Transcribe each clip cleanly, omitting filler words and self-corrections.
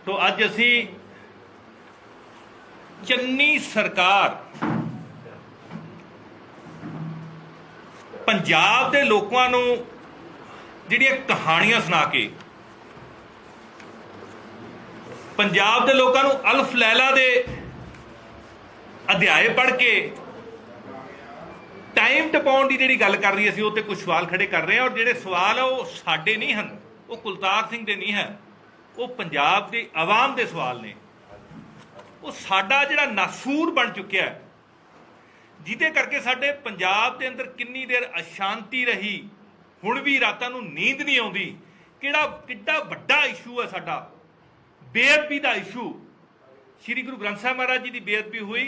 तो अज असी चन्नी सरकार पंजाब के लोगों को जिहड़ियां कहानियां सुना के पंजाब के लोगों को अल्फ लैला दे अध्याय पढ़ के टाइम टपाउण की जिहड़ी गल कर रही है उत्ते कुछ सवाल खड़े कर रहे हैं। और जिहड़े सवाल है वो साडे नहीं हैं, वो कुलतार सिंह दे नहीं है, वो पंजाब की आवाम के सवाल ने। वो साडा जिहड़ा नासूर बन चुकिया है, जिहदे करके साडे पंजाब के अंदर किन्नी देर अशांति रही, हुण भी रातां नूं नींद नहीं आउंदी। किड्डा वड्डा इशू है साडा बेअदबी का इशू। श्री गुरु ग्रंथ साहिब महाराज जी की बेअदबी हुई,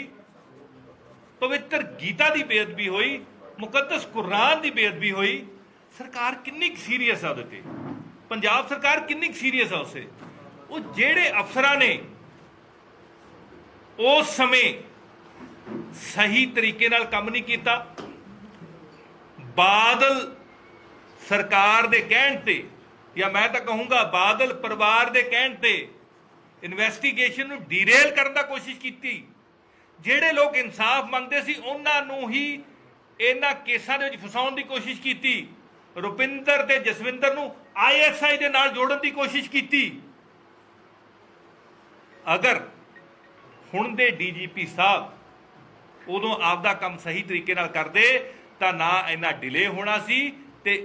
पवित्र गीता की बेअदबी हुई, मुकद्दस कुरान की बेअदबी हुई। सरकार किन्नी सीरीयस है उहदे ते, पंजाब सरकार किन्नी सीरीयस है उससे। वो जेड़े अफसरां ने उस समय सही तरीके नाल काम नहीं किया, बादल सरकार दे कहण ते, या मैं तो कहूँगा बादल परिवार दे कहण ते इन्वेस्टिगेशन नूं डीरेल करन दा कोशिश की। ਜਿਹੜੇ लोग इंसाफ मंगते सी उन्हां नूं ही इन्हां केसां दे विच फसाउण दी कोशिश की। रुपिंदर ते जसविंदर नूं ISI दे नाल जोड़न दी कोशिश की। अगर हुण दे DGP साहब उदों आपदा काम सही तरीके नाल करदे तां ना इन्ना डिले होना सी ते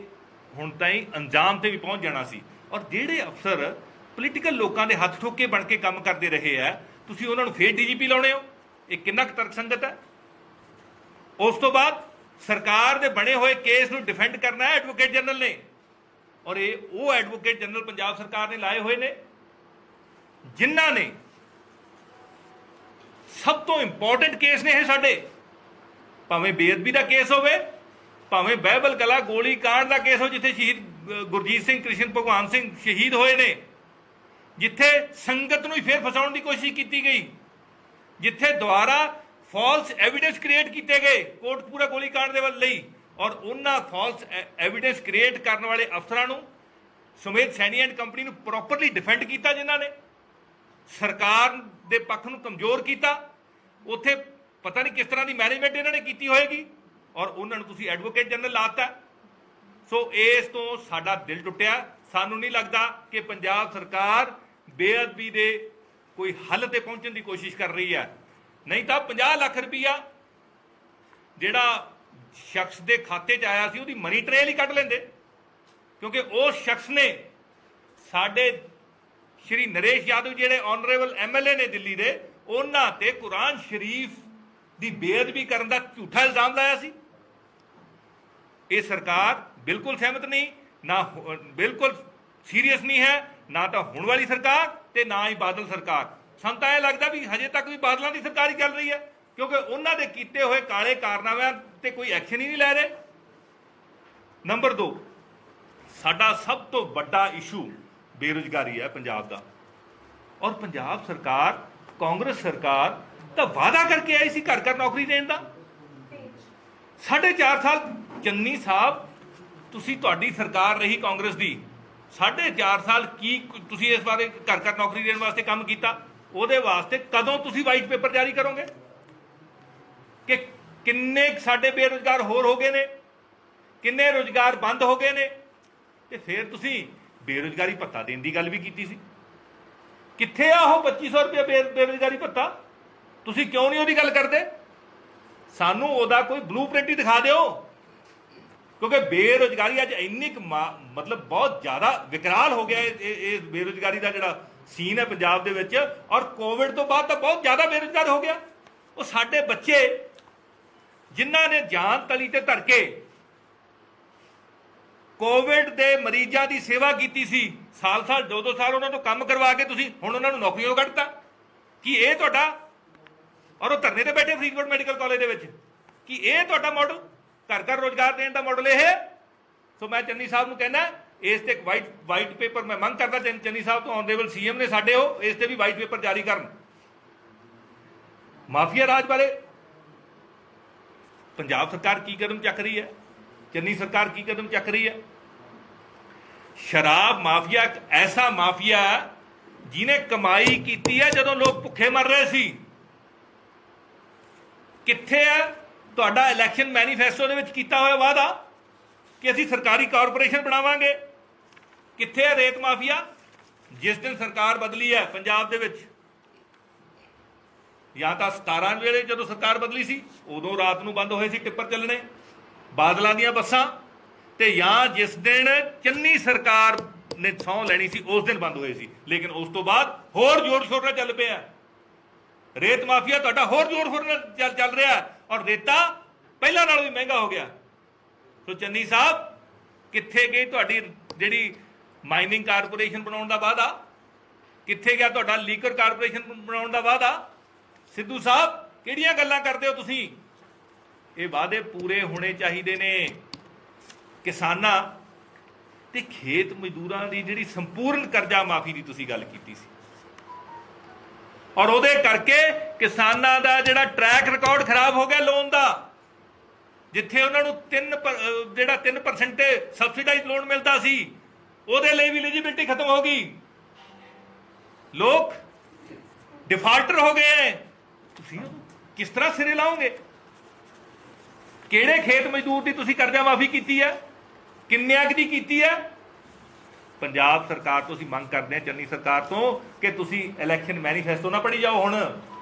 हुण ताईं अंजाम ते भी पहुंच जाना सी। और जिहड़े अफसर पोलीटिकल लोकां दे हत्थ ठोके बन के काम करते रहे है, तुसीं उन्हां नूं फिर DGP लाउणे हो, ये कितना तर्कसंगत है। उस तो बाद सरकार दे बने हुए केस नूं डिफेंड करना है एडवोकेट जनरल ने, और ये वो एडवोकेट जनरल पंजाब सरकार ने लाए हुए ने जिन्हां ने सब तो इंपॉर्टेंट केस ने साडे, भावें बेअदबी का केस होवे, भावें बहबल कला गोली कांड का केस हो जिथे शहीद गुरजीत सिंह कृष्ण भगवान सिंह शहीद होए ने, जिथे संगत नूं फिर फसाउण की कोशिश की गई, जिथे द्वारा फॉल्स एविडेंस क्रिएट किए गए कोटपूरा गोलीकांड के लई, और उन्होंने फॉल्स एविडेंस क्रिएट करने वाले अफसरां नूं सुमेध सैनी एंड कंपनी नूं प्रॉपरली डिफेंड किया, जिन्होंने सरकार के पक्ष नूं कमजोर किया। उत्थे पता नहीं किस तरह की मैनेजमेंट इन्होंने की होएगी, और उन्होंने तुसीं एडवोकेट जनरल लाता। सो इस तो साडा दिल टुटिया। सानूं नहीं लगता कि पंजाब सरकार बेअदबी दे कोई हल ते पहुंचने की कोशिश कर रही है। नहीं तो 50 लाख रुपया जिहड़ा शख्स के खाते च आया सी उहदी मनी ट्रेल ही कढ़ लेंदे, क्योंकि उस शख्स ने साडे श्री नरेश यादव जिहड़े ऑनरेबल MLA ने दिल्ली दे, उन्हां ते कुरान शरीफ की बेअदबी करन दा झूठा इल्जाम लाया सी। ये सरकार बिल्कुल सहमत नहीं, ना बिल्कुल सीरीयस नहीं है, ना तो हुण वाली सरकार ते ना ही बादल सरकार। ਸਾਨੂੰ ਤਾਂ ਇਹ लगता भी हजे तक भी बादलों की सरकार ही चल रही है, क्योंकि उन्होंने किए हुए काले कारनामे ते कोई एक्शन ही नहीं लै रहे। नंबर 2, साडा सब तो बड़ा इशू बेरोजगारी है पंजाब का, और पंजाब सरकार कांग्रेस सरकार तो वादा करके आई सी घर घर नौकरी देने का। 4.5 साल चन्नी साहब तुसी तुहाडी सरकार रही कांग्रेस की, 4.5 साल की तुसी इस बारे घर घर नौकरी देने वास्ते काम किया? ਉਹਦੇ वास्ते कदों तुसी वाइट पेपर जारी करोगे कि किन्ने साडे बेरोजगार होर हो गए ने, किन्ने रोजगार बंद हो गए ने, ते फिर तुसी बेरोजगारी भत्ता देने की गल भी की सी। कित्थे आ वो 2500 रुपया बेरोजगारी भत्ता? तुसी क्यों नहीं उसकी गल करते? सानू ओदा कोई ब्लू प्रिंट ही दिखा दिओ, क्योंकि बेरोजगारी अज इन्नी मतलब बहुत ज़्यादा विकराल हो गया ये बेरोजगारी का जिहड़ा सीन है पंजाब दे विच। और कोविड तो बाद तो बहुत ज़्यादा बेरोजगार हो गया। वो साडे बच्चे जिन्हां ने जान तली ते धर के कोविड के मरीजों की सेवा की सी, साल 2-2 साल उन्होंने काम करवा के तुसीं हुण उन्हां नूं नौकरियों कढ़ता कि ये तुहाडा, और वो धरने ते बैठे फरीदकोट मैडिकल कॉलेज दे विच, कि ये तुहाडा मॉडल घर घर रोजगार देने का मॉडल है। सो मैं चन्नी साहब को कहना इस ते वाइट पेपर मैं मंग करता चन्नी साहब तो ऑनरेबल CM ने साडे हो इस ते भी वाइट पेपर जारी करन। माफिया राज बारे पंजाब सरकार की कदम चक रही है, चन्नी सरकार की कदम चक रही है। शराब माफिया एक ऐसा माफिया ਜਿਹਨੇ ਕਮਾਈ ਕੀਤੀ ਹੈ ਜਦੋਂ ਲੋਕ ਭੁੱਖੇ ਮਰ ਰਹੇ ਸੀ। ਕਿੱਥੇ ਹੈ ਤੁਹਾਡਾ ਇਲੈਕਸ਼ਨ ਮੈਨੀਫੈਸਟੋ ਦੇ ਵਿੱਚ ਕੀਤਾ ਹੋਇਆ ਵਾਅਦਾ ਕਿ ਅਸੀਂ ਸਰਕਾਰੀ ਕਾਰਪੋਰੇਸ਼ਨ ਬਣਾਵਾਂਗੇ? ਕਿੱਥੇ ਹੈ ਰੇਤ ਮਾਫੀਆ? ਜਿਸ ਦਿਨ ਸਰਕਾਰ ਬਦਲੀ ਹੈ ਪੰਜਾਬ ਦੇ ਵਿੱਚ, ਜਾਂ ਤਾਂ 17 ਵੇਲੇ ਜਦੋਂ ਸਰਕਾਰ ਬਦਲੀ ਸੀ ਉਦੋਂ ਰਾਤ ਨੂੰ ਬੰਦ ਹੋਏ ਸੀ ਟਿੱਪਰ ਚੱਲਣੇ ਬਾਦਲਾਂ ਦੀਆਂ ਬੱਸਾਂ, ਤੇ ਜਾਂ ਜਿਸ ਦਿਨ ਚੰਨੀ ਸਰਕਾਰ ਨੇ ਸਹੁੰ ਲੈਣੀ ਸੀ ਉਸ ਦਿਨ ਬੰਦ ਹੋਏ ਸੀ। ਲੇਕਿਨ ਉਸ ਤੋਂ ਬਾਅਦ ਹੋਰ ਜ਼ੋਰ ਸ਼ੋਰ ਨਾਲ ਚੱਲ ਪਿਆ ਰੇਤ ਮਾਫੀਆ, ਤੁਹਾਡਾ ਹੋਰ ਜ਼ੋਰ ਸ਼ੋਰ ਨਾਲ ਚੱਲ ਰਿਹਾ, ਔਰ ਰੇਤਾ ਪਹਿਲਾਂ ਨਾਲੋਂ ਵੀ ਮਹਿੰਗਾ ਹੋ ਗਿਆ। ਸੋ ਚੰਨੀ ਸਾਹਿਬ, ਕਿੱਥੇ ਗਈ ਤੁਹਾਡੀ ਜਿਹੜੀ ਮਾਈਨਿੰਗ ਕਾਰਪੋਰੇਸ਼ਨ ਬਣਾਉਣ ਦਾ ਵਾਅਦਾ? ਕਿੱਥੇ ਗਿਆ ਤੁਹਾਡਾ ਲੀਕਰ ਕਾਰਪੋਰੇਸ਼ਨ ਬਣਾਉਣ ਦਾ ਵਾਅਦਾ? ਸਿੱਧੂ ਸਾਹਿਬ, ਕਿਹੜੀਆਂ ਗੱਲਾਂ ਕਰਦੇ ਹੋ ਤੁਸੀਂ? ਇਹ ਵਾਅਦੇ ਪੂਰੇ ਹੋਣੇ ਚਾਹੀਦੇ ਨੇ। ਕਿਸਾਨਾਂ ਤੇ ਖੇਤ ਮਜ਼ਦੂਰਾਂ ਦੀ ਜਿਹੜੀ ਸੰਪੂਰਨ ਕਰਜ਼ਾ ਮਾਫੀ ਦੀ ਤੁਸੀਂ ਗੱਲ ਕੀਤੀ ਸੀ, ਔਰ ਉਹਦੇ ਕਰਕੇ ਕਿਸਾਨਾਂ ਦਾ ਜਿਹੜਾ ਟਰੈਕ ਰਿਕਾਰਡ ਖਰਾਬ ਹੋ ਗਿਆ ਲੋਨ ਦਾ। ਜਿੱਥੇ ਉਹਨਾਂ ਨੂੰ 3% ਸਬਸਿਡਾਈਜ਼ ਲੋਨ ਮਿਲਦਾ ਸੀ, ਉਹਦੇ ਲਈ ਵੀ ਐਲੀਜੀਬਿਲਟੀ ਖਤਮ ਹੋ ਗਈ। ਲੋਕ ਡਿਫਾਲਟਰ ਹੋ ਗਏ। ਤੁਸੀਂ ਕਿਸ ਤਰ੍ਹਾਂ ਸਿਰੇ ਲਾਓਗੇ? ਕਿਹੜੇ ਖੇਤ ਮਜ਼ਦੂਰ ਦੀ ਤੁਸੀਂ ਕਰਜ਼ਾ ਮਾਫੀ ਕੀਤੀ ਹੈ? ਕਿੰਨਿਆਂ ਦੀ ਕੀਤੀ ਹੈ? ਪੰਜਾਬ ਸਰਕਾਰ ਤੋਂ ਅਸੀਂ ਮੰਗ ਕਰਦੇ ਹਾਂ, ਚੰਨੀ ਸਰਕਾਰ ਤੋਂ, ਕਿ ਤੁਸੀਂ ਇਲੈਕਸ਼ਨ ਮੈਨੀਫੈਸਟੋ ਨਾ ਪੜ੍ਹੀ ਜਾਓ। ਹੁਣ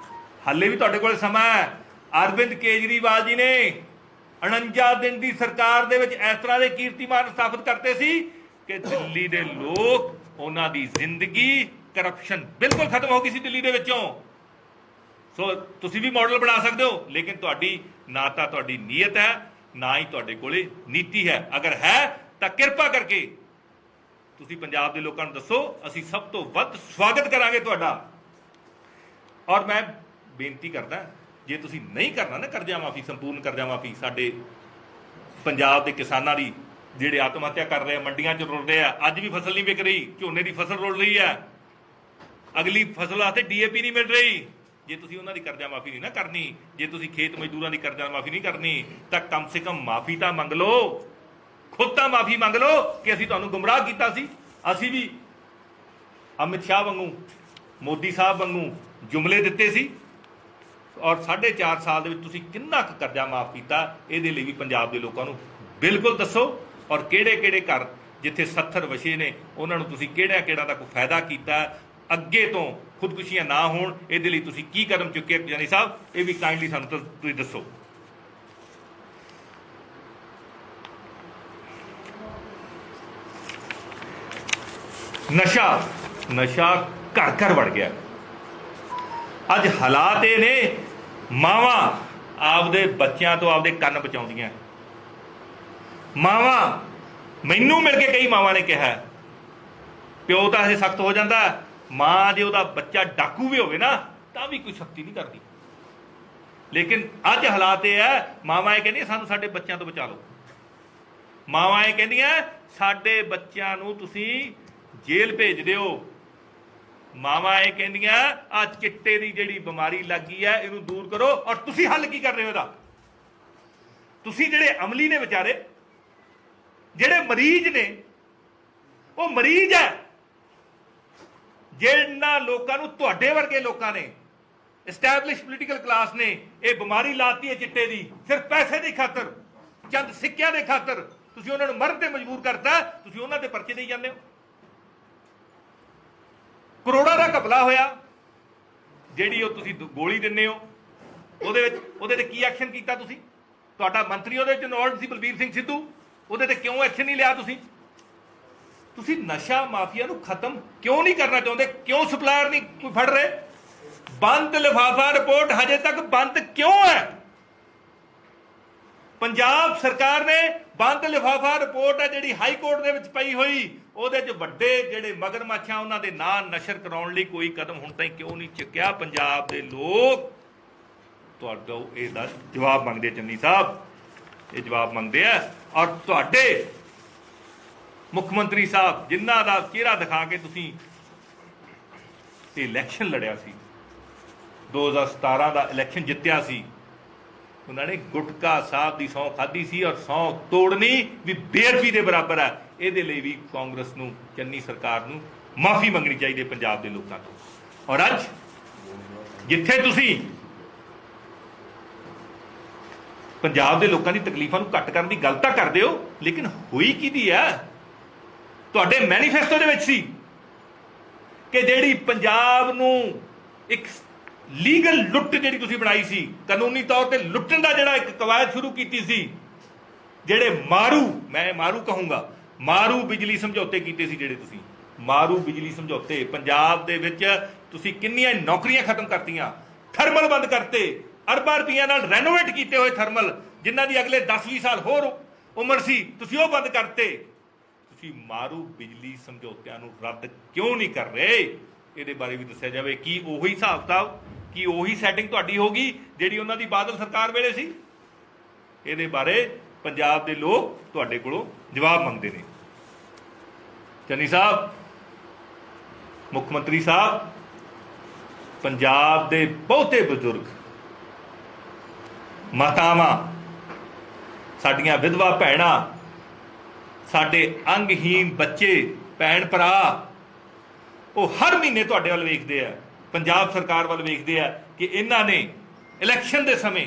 ਹਾਲੇ ਵੀ ਤੁਹਾਡੇ ਕੋਲ ਸਮਾਂ ਹੈ। ਅਰਵਿੰਦ ਕੇਜਰੀਵਾਲ ਜੀ ਨੇ 49 ਦਿਨ ਦੀ ਸਰਕਾਰ ਦੇ ਵਿੱਚ ਇਸ ਤਰ੍ਹਾਂ ਦੇ ਕੀਰਤੀਮਾਨ ਸਥਾਪਿਤ ਕਰਤੇ ਸੀ ਕਿ ਦਿੱਲੀ ਦੇ ਲੋਕ, ਉਹਨਾਂ ਦੀ ਜ਼ਿੰਦਗੀ, ਕਰਪਸ਼ਨ ਬਿਲਕੁਲ ਖਤਮ ਹੋ ਗਈ ਸੀ ਦਿੱਲੀ ਦੇ ਵਿੱਚੋਂ। ਸੋ ਤੁਸੀਂ ਵੀ ਮਾਡਲ ਬਣਾ ਸਕਦੇ ਹੋ, ਲੇਕਿਨ ਤੁਹਾਡੀ ਨਾ ਤਾਂ ਤੁਹਾਡੀ ਨੀਅਤ ਹੈ, ਨਾ ਹੀ ਤੁਹਾਡੇ ਕੋਲੇ ਨੀਤੀ ਹੈ। ਅਗਰ ਹੈ ਤਾਂ ਕਿਰਪਾ ਕਰਕੇ ਤੁਸੀਂ ਪੰਜਾਬ ਦੇ ਲੋਕਾਂ ਨੂੰ ਦੱਸੋ, ਅਸੀਂ ਸਭ ਤੋਂ ਵੱਧ ਸਵਾਗਤ ਕਰਾਂਗੇ ਤੁਹਾਡਾ। ਔਰ ਮੈਂ ਬੇਨਤੀ ਕਰਦਾ, ਜੇ ਤੁਸੀਂ ਨਹੀਂ ਕਰਨਾ ਨਾ ਕਰਜ਼ਾ ਮਾਫੀ, ਸੰਪੂਰਨ ਕਰਜ਼ਾ ਮਾਫੀ, ਸਾਡੇ ਪੰਜਾਬ ਦੇ ਕਿਸਾਨਾਂ ਦੀ ਜਿਹੜੇ ਆਤਮ ਹੱਤਿਆ ਕਰ ਰਹੇ ਆ, ਮੰਡੀਆਂ 'ਚ ਰੁਲ ਰਹੇ ਆ, ਅੱਜ ਵੀ ਫਸਲ ਨਹੀਂ ਵਿਕ ਰਹੀ, ਝੋਨੇ ਦੀ ਫਸਲ ਰੁਲ ਰਹੀ ਹੈ, ਅਗਲੀ ਫਸਲ ਵਾਸਤੇ DAP ਨਹੀਂ ਮਿਲ ਰਹੀ। ਜੇ ਤੁਸੀਂ ਉਹਨਾਂ ਦੀ ਕਰਜ਼ਾ ਮਾਫੀ ਨਹੀਂ ਨਾ ਕਰਨੀ, ਜੇ ਤੁਸੀਂ ਖੇਤ ਮਜ਼ਦੂਰਾਂ ਦੀ ਕਰਜ਼ਾ ਮਾਫੀ ਨਹੀਂ ਕਰਨੀ, ਤਾਂ ਕਮ ਸੇ ਕਮ ਮਾਫੀ ਤਾਂ ਮੰਗ ਲਓ। ਖੁਦ ਤਾਂ ਮਾਫੀ ਮੰਗ ਲਓ ਕਿ ਅਸੀਂ ਤੁਹਾਨੂੰ ਗੁੰਮਰਾਹ ਕੀਤਾ ਸੀ। ਅਸੀਂ ਵੀ ਅਮਿਤ ਸ਼ਾਹ ਵਾਂਗੂ, ਮੋਦੀ ਸਾਹਿਬ ਵਾਂਗੂ ਜੁਮਲੇ ਦਿੱਤੇ ਸੀ, ਔਰ 4.5 ਸਾਲ ਦੇ ਵਿੱਚ ਤੁਸੀਂ ਕਿੰਨਾ ਕੁ ਕਰਜ਼ਾ ਮਾਫ ਕੀਤਾ, ਇਹਦੇ ਲਈ ਵੀ ਪੰਜਾਬ ਦੇ ਲੋਕਾਂ ਨੂੰ ਬਿਲਕੁਲ ਦੱਸੋ। ਔਰ ਕਿਹੜੇ ਕਿਹੜੇ ਘਰ ਜਿੱਥੇ 70 ਵਛੇ ਨੇ, ਉਹਨਾਂ ਨੂੰ ਤੁਸੀਂ ਕਿਹੜਾ ਦਾ ਕੋਈ ਫਾਇਦਾ ਕੀਤਾ। ਅੱਗੇ ਤੋਂ ਖੁਦਕੁਸ਼ੀਆਂ ਨਾ ਹੋਣ, ਇਹਦੇ ਲਈ ਤੁਸੀਂ ਕੀ ਕਦਮ ਚੁੱਕੇ ਜਾਨੀ ਸਾਹਿਬ, ਇਹ ਵੀ ਕਾਈਂਡਲੀ ਸਾਨੂੰ ਤੁਸੀਂ ਦੱਸੋ। ਨਸ਼ਾ ਘਰ ਘਰ ਵੜ ਗਿਆ। ਅੱਜ ਹਾਲਾਤ ਇਹ ਨੇ, ਮਾਵਾਂ ਆਪਦੇ ਬੱਚਿਆਂ ਤੋਂ ਆਪਦੇ ਕੰਨ ਬਚਾਉਂਦੀਆਂ। ਮਾਵਾਂ, ਮੈਨੂੰ ਮਿਲ ਕੇ ਕਈ ਮਾਵਾਂ ਨੇ ਕਿਹਾ, ਪਿਓ ਤਾਂ ਹਜੇ ਸਖਤ ਹੋ ਜਾਂਦਾ, ਮਾਂ ਜੇ ਉਹਦਾ ਬੱਚਾ ਡਾਕੂ ਵੀ ਹੋਵੇ ਨਾ ਤਾਂ ਵੀ ਕੋਈ ਸਖਤੀ ਨਹੀਂ ਕਰਦੀ। ਲੇਕਿਨ ਅੱਜ ਹਾਲਾਤ ਇਹ ਹੈ, ਮਾਵਾਂ ਇਹ ਕਹਿੰਦੀਆਂ ਸਾਨੂੰ ਸਾਡੇ ਬੱਚਿਆਂ ਤੋਂ ਬਚਾ ਲਓ। ਮਾਵਾਂ ਇਹ ਕਹਿੰਦੀਆਂ ਸਾਡੇ ਬੱਚਿਆਂ ਨੂੰ ਤੁਸੀਂ ਜੇਲ੍ਹ ਭੇਜ ਦਿਓ। ਮਾਵਾਂ ਇਹ ਕਹਿੰਦੀਆਂ ਆ ਚਿੱਟੇ ਦੀ ਜਿਹੜੀ ਬਿਮਾਰੀ ਲੱਗੀ ਹੈ ਇਹਨੂੰ ਦੂਰ ਕਰੋ। ਔਰ ਤੁਸੀਂ ਹੱਲ ਕੀ ਕਰ ਰਹੇ ਹੋ ਇਹਦਾ? ਤੁਸੀਂ ਜਿਹੜੇ ਅਮਲੀ ਨੇ ਵਿਚਾਰੇ, ਜਿਹੜੇ ਮਰੀਜ਼ ਨੇ, ਉਹ ਮਰੀਜ਼ ਹੈ। ਜਿਹਨਾਂ ਲੋਕਾਂ ਨੂੰ, ਤੁਹਾਡੇ ਵਰਗੇ ਲੋਕਾਂ ਨੇ, ਐਸਟੈਬਲਿਸ਼ ਪੋਲੀਟੀਕਲ ਕਲਾਸ ਨੇ ਇਹ ਬਿਮਾਰੀ ਲਾਤੀ ਹੈ ਚਿੱਟੇ ਦੀ, ਸਿਰਫ ਪੈਸੇ ਦੀ ਖਾਤਰ, ਚੰਦ ਸਿੱਕਿਆਂ ਦੇ ਖਾਤਰ ਤੁਸੀਂ ਉਹਨਾਂ ਨੂੰ ਮਰਨ ਤੇ ਮਜਬੂਰ ਕਰਤਾ। ਤੁਸੀਂ ਉਹਨਾਂ ਦੇ ਪਰਚੇ ਦੇਈ ਜਾਂਦੇ ਹੋ। ਕਰੋੜਾਂ ਦਾ ਘਪਲਾ ਹੋਇਆ, ਜਿਹੜੀ ਉਹ ਤੁਸੀਂ ਗੋਲੀ ਦਿੰਦੇ ਹੋ, ਉਹਦੇ ਤੇ ਕੀ ਐਕਸ਼ਨ ਕੀਤਾ ਤੁਸੀਂ? ਤੁਹਾਡਾ ਮੰਤਰੀ ਉਹਦੇ ਵਿੱਚ ਇਨਵੋਲਵ ਸੀ, ਬਲਬੀਰ ਸਿੰਘ ਸਿੱਧੂ, ਉਹਦੇ ਤੇ ਕਿਉਂ ਐਕਸ਼ਨ ਨਹੀਂ ਲਿਆ ਤੁਸੀਂ? ਤੁਸੀਂ ਨਸ਼ਾ ਮਾਫੀਆ ਨੂੰ ਖਤਮ ਕਿਉਂ ਨਹੀਂ ਕਰਨਾ ਚਾਹੁੰਦੇ? ਕਿਉਂ ਸਪਲਾਇਰ ਨਹੀਂ ਕੋਈ ਫੜ ਰਹੇ? ਬੰਦ ਲਿਫਾਫਾ ਰਿਪੋਰਟ ਹਜੇ ਤੱਕ ਬੰਦ ਕਿਉਂ ਹੈ? ਪੰਜਾਬ ਸਰਕਾਰ ਨੇ ਬੰਦ ਲਿਫਾਫਾ ਰਿਪੋਰਟ ਹੈ ਜਿਹੜੀ ਹਾਈ ਕੋਰਟ ਦੇ ਵਿੱਚ ਪਈ ਹੋਈ, ਉਹਦੇ 'ਚ ਵੱਡੇ ਜਿਹੜੇ ਮਗਰਮੱਛਾਂ ਉਹਨਾਂ ਦੇ ਨਾਂ ਨਸ਼ਰ ਕਰਾਉਣ ਲਈ ਕੋਈ ਕਦਮ ਹੁਣ ਤਾਈਂ ਕਿਉਂ ਨਹੀਂ ਚੁੱਕਿਆ? ਪੰਜਾਬ ਦੇ ਲੋਕ ਤੁਹਾਡਾ ਇਹਦਾ ਜਵਾਬ ਮੰਗਦੇ। ਚੰਨੀ ਸਾਹਿਬ ਇਹ ਜਵਾਬ ਮੰਗਦੇ ਆ। ਔਰ ਤੁਹਾਡੇ ਮੁੱਖ ਮੰਤਰੀ ਸਾਹਿਬ, ਜਿਨ੍ਹਾਂ ਦਾ ਚਿਹਰਾ ਦਿਖਾ ਕੇ ਤੁਸੀਂ ਇਹ ਇਲੈਕਸ਼ਨ ਲੜਿਆ ਸੀ, 2017 ਦਾ ਇਲੈਕਸ਼ਨ ਜਿੱਤਿਆ ਸੀ, ਉਹਨਾਂ ਨੇ ਗੁਟਕਾ ਸਾਹਿਬ ਦੀ ਸਹੁੰ ਖਾਧੀ ਸੀ, ਔਰ ਸਹੁੰ ਤੋੜਨੀ ਵੀ ਬੇਅਦਬੀ ਦੇ ਬਰਾਬਰ ਹੈ। ਇਹਦੇ ਲਈ ਵੀ ਕਾਂਗਰਸ ਨੂੰ, ਚੰਨੀ ਸਰਕਾਰ ਨੂੰ ਮਾਫੀ ਮੰਗਣੀ ਚਾਹੀਦੀ ਪੰਜਾਬ ਦੇ ਲੋਕਾਂ ਤੋਂ। ਔਰ ਅੱਜ ਜਿੱਥੇ ਤੁਸੀਂ ਪੰਜਾਬ ਦੇ ਲੋਕਾਂ ਦੀ ਤਕਲੀਫਾਂ ਨੂੰ ਘੱਟ ਕਰਨ ਦੀ ਗੱਲ ਤਾਂ ਕਰਦੇ ਹੋ, ਲੇਕਿਨ ਹੋਈ ਕਿਹਦੀ ਹੈ? ਤੁਹਾਡੇ ਮੈਨੀਫੈਸਟੋ ਦੇ ਵਿੱਚ ਸੀ ਕਿ ਜਿਹੜੀ ਪੰਜਾਬ ਨੂੰ ਇੱਕ ਲੀਗਲ ਲੁੱਟ ਜਿਹੜੀ ਤੁਸੀਂ ਬਣਾਈ ਸੀ, ਕਾਨੂੰਨੀ ਤੌਰ ਤੇ ਲੁੱਟਣ ਦਾ ਜਿਹੜਾ ਇੱਕ ਕਵਾਇਦ ਸ਼ੁਰੂ ਕੀਤੀ ਸੀ, ਜਿਹੜੇ ਮੈਂ ਮਾਰੂ ਕਹੂੰਗਾ, ਮਾਰੂ ਬਿਜਲੀ ਸਮਝੌਤੇ ਕੀਤੇ ਸੀ, ਜਿਹੜੇ ਤੁਸੀਂ ਮਾਰੂ ਬਿਜਲੀ ਸਮਝੌਤੇ, ਪੰਜਾਬ ਦੇ ਵਿੱਚ ਤੁਸੀਂ ਕਿੰਨੀਆਂ ਨੌਕਰੀਆਂ ਖਤਮ ਕਰਤੀਆਂ, ਥਰਮਲ ਬੰਦ ਕਰਤੇ, ਅਰਬਾਂ ਰੁਪਈਆਂ ਨਾਲ ਰੈਨੋਵੇਟ ਕੀਤੇ ਹੋਏ ਥਰਮਲ ਜਿਨ੍ਹਾਂ ਦੀ ਅਗਲੇ 10-20 ਸਾਲ ਹੋਰ ਉਮਰ ਸੀ, ਤੁਸੀਂ ਉਹ ਬੰਦ ਕਰਤੇ। ਤੁਸੀਂ ਮਾਰੂ ਬਿਜਲੀ ਸਮਝੌਤਿਆਂ ਨੂੰ ਰੱਦ ਕਿਉਂ ਨਹੀਂ ਕਰ ਰਹੇ? ਇਹਦੇ ਬਾਰੇ ਵੀ ਦੱਸਿਆ ਜਾਵੇ। ਕੀ ਉਹੀ ਹਿਸਾਬ ਕਿਤਾਬ, ਕੀ ਉਹੀ ਸੈਟਿੰਗ ਤੁਹਾਡੀ ਹੋਗੀ ਜਿਹੜੀ ਉਹਨਾਂ ਦੀ ਬਾਦਲ ਸਰਕਾਰ ਵੇਲੇ ਸੀ? ਇਹਦੇ ਬਾਰੇ ਪੰਜਾਬ ਦੇ ਲੋਕ ਤੁਹਾਡੇ ਕੋਲੋਂ ਜਵਾਬ ਮੰਗਦੇ ਨੇ। ਚੰਨੀ ਸਾਹਿਬ, ਮੁੱਖ ਮੰਤਰੀ ਸਾਹਿਬ, ਪੰਜਾਬ ਦੇ ਬਹੁਤੇ ਬਜ਼ੁਰਗ, ਮਾਤਾਵਾਂ, ਸਾਡੀਆਂ ਵਿਧਵਾ ਭੈਣਾਂ, ਸਾਡੇ ਅੰਗਹੀਨ ਬੱਚੇ, ਭੈਣ ਭਰਾ, ਉਹ ਹਰ ਮਹੀਨੇ ਤੁਹਾਡੇ ਵੱਲ ਵੇਖਦੇ ਆ, ਪੰਜਾਬ ਸਰਕਾਰ ਵੱਲ ਵੇਖਦੇ ਆ ਕਿ ਇਹਨਾਂ ਨੇ ਇਲੈਕਸ਼ਨ ਦੇ ਸਮੇਂ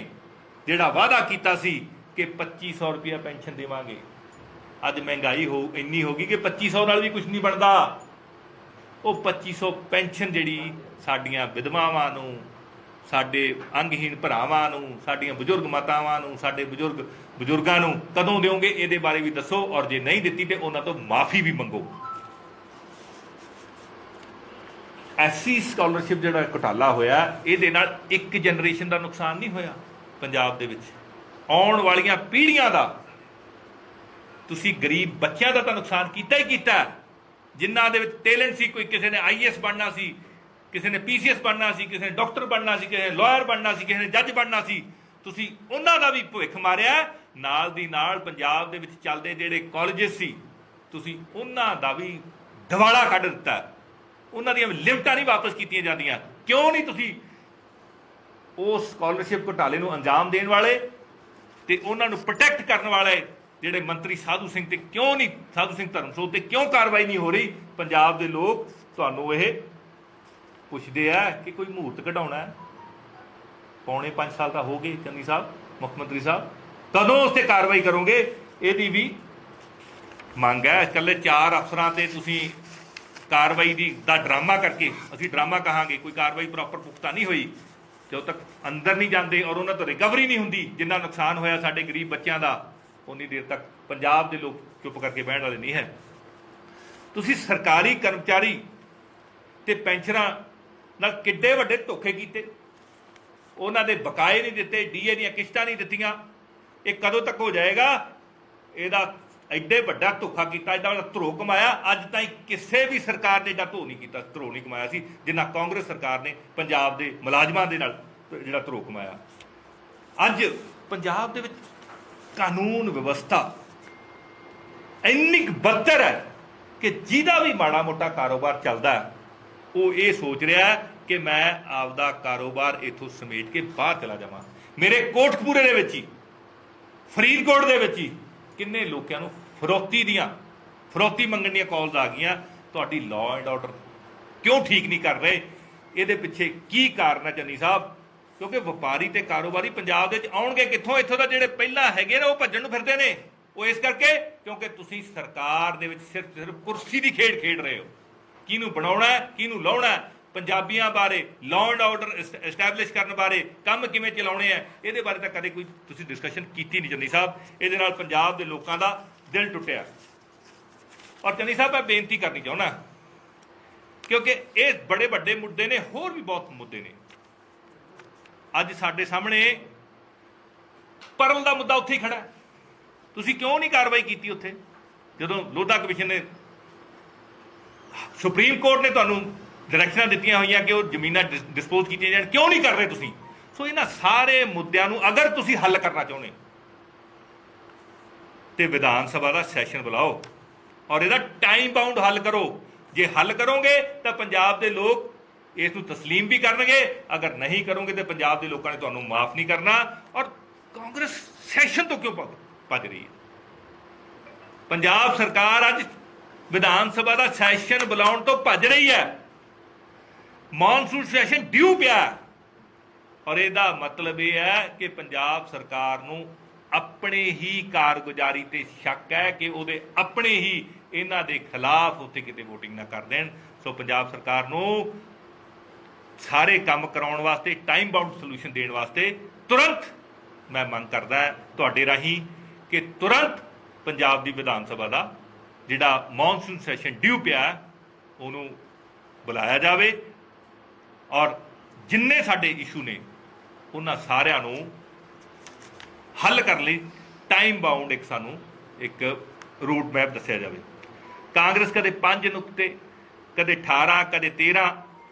ਜਿਹੜਾ ਵਾਅਦਾ ਕੀਤਾ ਸੀ ਕਿ 2500 ਰੁਪਇਆ ਪੈਨਸ਼ਨ ਦੇਵਾਂਗੇ, ਅੱਜ ਮਹਿੰਗਾਈ ਇੰਨੀ ਹੋ ਗਈ ਕਿ 2500 ਨਾਲ ਵੀ ਕੁਝ ਨਹੀਂ ਬਣਦਾ। ਉਹ 2500 ਪੈਨਸ਼ਨ ਜਿਹੜੀ ਸਾਡੀਆਂ ਵਿਧਵਾਵਾਂ ਨੂੰ, ਸਾਡੇ ਅੰਗਹੀਨ ਭਰਾਵਾਂ ਨੂੰ, ਸਾਡੀਆਂ ਬਜ਼ੁਰਗ ਮਾਤਾਵਾਂ ਨੂੰ, ਸਾਡੇ ਬਜ਼ੁਰਗਾਂ ਨੂੰ ਕਦੋਂ ਦਿਓਗੇ? ਇਹਦੇ ਬਾਰੇ ਵੀ ਦੱਸੋ। ਔਰ ਜੇ ਨਹੀਂ ਦਿੱਤੀ ਤੇ ਉਹਨਾਂ ਤੋਂ ਮਾਫੀ ਵੀ ਮੰਗੋ। ਐਸਸੀ ਸਕਾਲਰਸ਼ਿਪ ਜਿਹੜਾ ਘੁਟਾਲਾ ਹੋਇਆ, ਇਹਦੇ ਨਾਲ ਇੱਕ ਜਨਰੇਸ਼ਨ ਦਾ ਨੁਕਸਾਨ ਨਹੀਂ ਹੋਇਆ ਪੰਜਾਬ ਦੇ ਵਿੱਚ, ਆਉਣ ਵਾਲੀਆਂ ਪੀੜ੍ਹੀਆਂ ਦਾ, ਤੁਸੀਂ ਗਰੀਬ ਬੱਚਿਆਂ ਦਾ ਤਾਂ ਨੁਕਸਾਨ ਕੀਤਾ ਹੀ ਕੀਤਾ, ਜਿਨ੍ਹਾਂ ਦੇ ਵਿੱਚ ਟੈਲੈਂਟ ਸੀ। ਕੋਈ ਕਿਸੇ ਨੇ IAS ਬਣਨਾ ਸੀ, ਕਿਸੇ ਨੇ PCS ਬਣਨਾ ਸੀ, ਕਿਸੇ ਨੇ ਡਾਕਟਰ ਬਣਨਾ ਸੀ, ਕਿਸੇ ਨੇ ਲਾਇਰ ਬਣਨਾ ਸੀ, ਕਿਸੇ ਨੇ ਜੱਜ ਬਣਨਾ ਸੀ। ਤੁਸੀਂ ਉਹਨਾਂ ਦਾ ਵੀ ਭਵਿੱਖ ਮਾਰਿਆ। ਨਾਲ ਦੀ ਨਾਲ ਪੰਜਾਬ ਦੇ ਵਿੱਚ ਚੱਲਦੇ ਜਿਹੜੇ ਕਾਲਜਿਸ ਸੀ, ਤੁਸੀਂ ਉਹਨਾਂ ਦਾ ਵੀ ਦਿਵਾਲਾ ਕੱਢ ਦਿੱਤਾ। ਉਹਨਾਂ ਦੀਆਂ ਲਿਮਟਾਂ ਨਹੀਂ ਵਾਪਸ ਕੀਤੀਆਂ ਜਾਂਦੀਆਂ। ਕਿਉਂ ਨਹੀਂ ਤੁਸੀਂ ਉਸ ਸਕਾਲਰਸ਼ਿਪ ਘੁਟਾਲੇ ਨੂੰ ਅੰਜਾਮ ਦੇਣ ਵਾਲੇ ਤੇ ਉਹਨਾਂ ਨੂੰ ਪ੍ਰੋਟੈਕਟ ਕਰਨ ਵਾਲੇ ਜਿਹੜੇ ਮੰਤਰੀ ਸਾਧੂ ਸਿੰਘ ਤੇ ਕਿਉਂ ਨਹੀਂ, ਸਾਧੂ ਸਿੰਘ ਧਰਮਸੋਤ ਤੇ ਕਿਉਂ ਕਾਰਵਾਈ ਨਹੀਂ ਹੋ ਰਹੀ? ਪੰਜਾਬ ਦੇ ਲੋਕ ਤੁਹਾਨੂੰ ਇਹ ਪੁੱਛਦੇ ਆ ਕਿ ਕੋਈ ਮਹੂਰਤ ਕਢਾਉਣਾ ਹੈ। ਪੌਣੇ 5 ਸਾਲ ਤਾਂ ਹੋ ਗਏ ਚੰਨੀ ਸਾਹਿਬ, ਮੁੱਖ ਮੰਤਰੀ ਸਾਹਿਬ, ਕਦੋਂ ਉਸ ਤੇ ਕਾਰਵਾਈ ਕਰੋਗੇ? ਇਹਦੀ ਵੀ ਮੰਗ ਹੈ। ਇਕੱਲੇ 4 ਅਫਸਰਾਂ ਤੇ ਤੁਸੀਂ ਕਾਰਵਾਈ ਦਾ ਡਰਾਮਾ ਕਰਕੇ, ਅਸੀਂ ਡਰਾਮਾ ਕਹਾਂਗੇ, ਕੋਈ ਕਾਰਵਾਈ ਪ੍ਰੋਪਰ ਪੁਖਤਾ ਨਹੀਂ ਹੋਈ, ਜਦੋਂ ਤੱਕ ਅੰਦਰ ਨਹੀਂ ਜਾਂਦੇ ਔਰ ਉਹਨਾਂ ਤੋਂ ਰਿਕਵਰੀ ਨਹੀਂ ਹੁੰਦੀ, ਜਿੰਨਾ ਨੁਕਸਾਨ ਹੋਇਆ ਸਾਡੇ ਗਰੀਬ ਬੱਚਿਆਂ ਦਾ, ਉਨੀ ਦੇਰ ਤੱਕ ਪੰਜਾਬ ਦੇ ਲੋਕ ਚੁੱਪ ਕਰਕੇ ਬਹਿਣ ਵਾਲੇ ਨਹੀਂ ਹੈ। ਤੁਸੀਂ ਸਰਕਾਰੀ ਕਰਮਚਾਰੀ ਤੇ ਪੈਨਸ਼ਨਾਂ ਨਾਲ ਕਿੱਡੇ ਵੱਡੇ ਧੋਖੇ ਕੀਤੇ, ਉਹਨਾਂ ਦੇ ਬਕਾਏ ਨਹੀਂ ਦਿੱਤੇ, DA ਦੀਆਂ ਕਿਸ਼ਤਾਂ ਨਹੀਂ ਦਿੱਤੀਆਂ। ਇਹ ਕਦੋਂ ਤੱਕ ਹੋ ਜਾਏਗਾ? ਇਹਦਾ ਐਡੇ ਵੱਡਾ ਧੋਖਾ ਕੀਤਾ, ਐਡਾ ਵੱਡਾ ਧਰੋ ਕਮਾਇਆ, ਅੱਜ ਤਾਈਂ ਕਿਸੇ ਵੀ ਸਰਕਾਰ ਨੇ ਐਡਾ ਧਰੋ ਨਹੀਂ ਕਮਾਇਆ ਸੀ ਜਿੰਨਾ ਕਾਂਗਰਸ ਸਰਕਾਰ ਨੇ ਪੰਜਾਬ ਦੇ ਮੁਲਾਜ਼ਮਾਂ ਦੇ ਨਾਲ ਜਿਹੜਾ ਧਰੋ ਕਮਾਇਆ। ਅੱਜ ਪੰਜਾਬ ਦੇ ਵਿੱਚ ਕਾਨੂੰਨ ਵਿਵਸਥਾ ਇੰਨੀ ਬਦਤਰ ਹੈ ਕਿ ਜਿਹਦਾ ਵੀ ਮਾੜਾ ਮੋਟਾ ਕਾਰੋਬਾਰ ਚੱਲਦਾ ਉਹ ਇਹ ਸੋਚ ਰਿਹਾ ਕਿ ਮੈਂ ਆਪਦਾ ਕਾਰੋਬਾਰ ਇੱਥੋਂ ਸਮੇਟ ਕੇ ਬਾਹਰ ਚਲਾ ਜਾਵਾਂ। ਮੇਰੇ ਕੋਟਕਪੂਰੇ ਦੇ ਵਿੱਚ ਹੀ, ਫਰੀਦਕੋਟ ਦੇ ਵਿੱਚ ਹੀ ਕਿੰਨੇ ਲੋਕਾਂ ਨੂੰ ਫਰੋਤੀ ਮੰਗਣ ਦੀਆਂ ਕਾਲਸ ਆ ਗਈਆਂ। ਤੁਹਾਡੀ ਲਾਅ ਐਂਡ ਆਰਡਰ ਕਿਉਂ ਠੀਕ ਨਹੀਂ ਕਰ ਰਹੇ? ਇਹਦੇ ਪਿੱਛੇ ਕੀ ਕਾਰਨ ਹੈ ਚੰਨੀ ਸਾਹਿਬ? ਕਿਉਂਕਿ ਵਪਾਰੀ ਤੇ ਕਾਰੋਬਾਰੀ ਪੰਜਾਬ ਦੇ ਵਿੱਚ ਆਉਣਗੇ ਕਿੱਥੋਂ? ਇੱਥੋਂ ਦਾ ਜਿਹੜੇ ਪਹਿਲਾਂ ਹੈਗੇ ਨੇ ਉਹ ਭੱਜਣ ਨੂੰ ਫਿਰਦੇ ਨੇ। ਉਹ ਇਸ ਕਰਕੇ ਕਿਉਂਕਿ ਤੁਸੀਂ ਸਰਕਾਰ ਦੇ ਵਿੱਚ ਸਿਰਫ ਕੁਰਸੀ ਦੀ ਖੇਡ ਰਹੇ ਹੋ। ਕਿਹਨੂੰ ਬਣਾਉਣਾ ਹੈ, ਕਿਹਨੂੰ ਲਾਉਣਾ ਹੈ, ਪੰਜਾਬੀਆਂ ਬਾਰੇ, ਲਾਅ ਐਂਡ ਆਰਡਰ ਐਸਟੈਬਲਿਸ਼ ਕਰਨ ਬਾਰੇ, ਕੰਮ ਕਿਵੇਂ ਚਲਾਉਣੇ ਆ, ਇਹਦੇ ਬਾਰੇ ਤਾਂ ਕਦੇ ਕੋਈ ਤੁਸੀਂ ਡਿਸਕਸ਼ਨ ਕੀਤੀ ਨਹੀਂ ਚੰਨੀ ਸਾਹਿਬ। ਇਹਦੇ ਨਾਲ ਪੰਜਾਬ ਦੇ ਲੋਕਾਂ ਦਾ ਦਿਲ ਟੁੱਟਿਆ। ਔਰ ਚੰਨੀ ਸਾਹਿਬ ਮੈਂ ਬੇਨਤੀ ਕਰਨੀ ਚਾਹੁੰਦਾ, ਕਿਉਂਕਿ ਇਹ ਬੜੇ ਵੱਡੇ ਮੁੱਦੇ ਨੇ, ਹੋਰ ਵੀ ਬਹੁਤ ਮੁੱਦੇ ਨੇ। ਅੱਜ ਸਾਡੇ ਸਾਹਮਣੇ ਪਰਲ ਦਾ ਮੁੱਦਾ ਉੱਥੇ ਹੀ ਖੜਾ। ਤੁਸੀਂ ਕਿਉਂ ਨਹੀਂ ਕਾਰਵਾਈ ਕੀਤੀ ਉੱਥੇ? ਜਦੋਂ ਲੋਧਾ ਕਮਿਸ਼ਨ ਨੇ, ਸੁਪਰੀਮ ਕੋਰਟ ਨੇ ਤੁਹਾਨੂੰ ਡਾਇਰੈਕਸ਼ਨਾਂ ਦਿੱਤੀਆਂ ਹੋਈਆਂ ਕਿ ਉਹ ਜ਼ਮੀਨਾਂ ਡਿਸਪੋਜ਼ ਕੀਤੀਆਂ ਜਾਣ, ਕਿਉਂ ਨਹੀਂ ਕਰ ਰਹੇ ਤੁਸੀਂ? ਸੋ ਇਹਨਾਂ ਸਾਰੇ ਮੁੱਦਿਆਂ ਨੂੰ ਅਗਰ ਤੁਸੀਂ ਹੱਲ ਕਰਨਾ ਚਾਹੁੰਦੇ ਤੇ ਵਿਧਾਨ ਸਭਾ ਦਾ ਸੈਸ਼ਨ ਬੁਲਾਓ ਔਰ ਇਹਦਾ ਟਾਈਮ ਬਾਉਂਡ ਹੱਲ ਕਰੋ। ਜੇ ਹੱਲ ਕਰੋਗੇ ਤਾਂ ਪੰਜਾਬ ਦੇ ਲੋਕ ਇਸ ਨੂੰ ਤਸਲੀਮ ਵੀ ਕਰਨਗੇ, ਅਗਰ ਨਹੀਂ ਕਰੋਗੇ ਤਾਂ ਪੰਜਾਬ ਦੇ ਲੋਕਾਂ ਨੇ ਤੁਹਾਨੂੰ ਮਾਫ ਨਹੀਂ ਕਰਨਾ। ਔਰ ਕਾਂਗਰਸ ਸੈਸ਼ਨ ਤੋਂ ਕਿਉਂ ਭੱਜ ਰਹੀ ਹੈ? ਪੰਜਾਬ ਸਰਕਾਰ ਅੱਜ ਵਿਧਾਨ ਸਭਾ ਦਾ ਸੈਸ਼ਨ ਬੁਲਾਉਣ ਤੋਂ ਭੱਜ ਰਹੀ ਹੈ। ਮੌਨਸੂਨ ਸੈਸ਼ਨ ਡਿਊ ਪਿਆ ਔਰ ਇਹਦਾ ਮਤਲਬ ਇਹ ਹੈ ਕਿ ਪੰਜਾਬ ਸਰਕਾਰ ਨੂੰ ਆਪਣੇ ਹੀ ਕਾਰਗੁਜ਼ਾਰੀ ਤੇ ਸ਼ੱਕ ਹੈ ਕਿ ਉਹਦੇ ਆਪਣੇ ਹੀ ਇਹਨਾਂ ਦੇ ਖਿਲਾਫ ਉੱਥੇ ਕਿਤੇ ਵੋਟਿੰਗ ਨਾ ਕਰ ਦੇਣ। ਸੋ ਪੰਜਾਬ ਸਰਕਾਰ ਨੂੰ ਸਾਰੇ ਕੰਮ ਕਰਾਉਣ ਵਾਸਤੇ ਟਾਈਮ ਬਾਉਂਡ ਸੋਲੂਸ਼ਨ ਦੇਣ ਵਾਸਤੇ ਤੁਰੰਤ ਮੈਂ ਮੰਗ ਕਰਦਾ ਤੁਹਾਡੇ ਰਾਹੀਂ ਕਿ ਤੁਰੰਤ ਪੰਜਾਬ ਦੀ ਵਿਧਾਨ ਸਭਾ ਦਾ ਜਿਹੜਾ ਮੌਨਸੂਨ ਸੈਸ਼ਨ ਡਿਊ ਪਿਆ ਉਹਨੂੰ ਬੁਲਾਇਆ ਜਾਵੇ ਔਰ ਜਿੰਨੇ ਸਾਡੇ ਇਸ਼ੂ ਨੇ ਉਹਨਾਂ ਸਾਰਿਆਂ ਨੂੰ ਹੱਲ ਕਰਨ ਲਈ ਟਾਈਮ ਬਾਉਂਡ ਇੱਕ ਰੂਟ ਮੈਪ ਦੱਸਿਆ ਜਾਵੇ। ਕਾਂਗਰਸ ਕਦੇ 5 ਨੁਕਤੇ, ਕਦੇ 18, ਕਦੇ 13,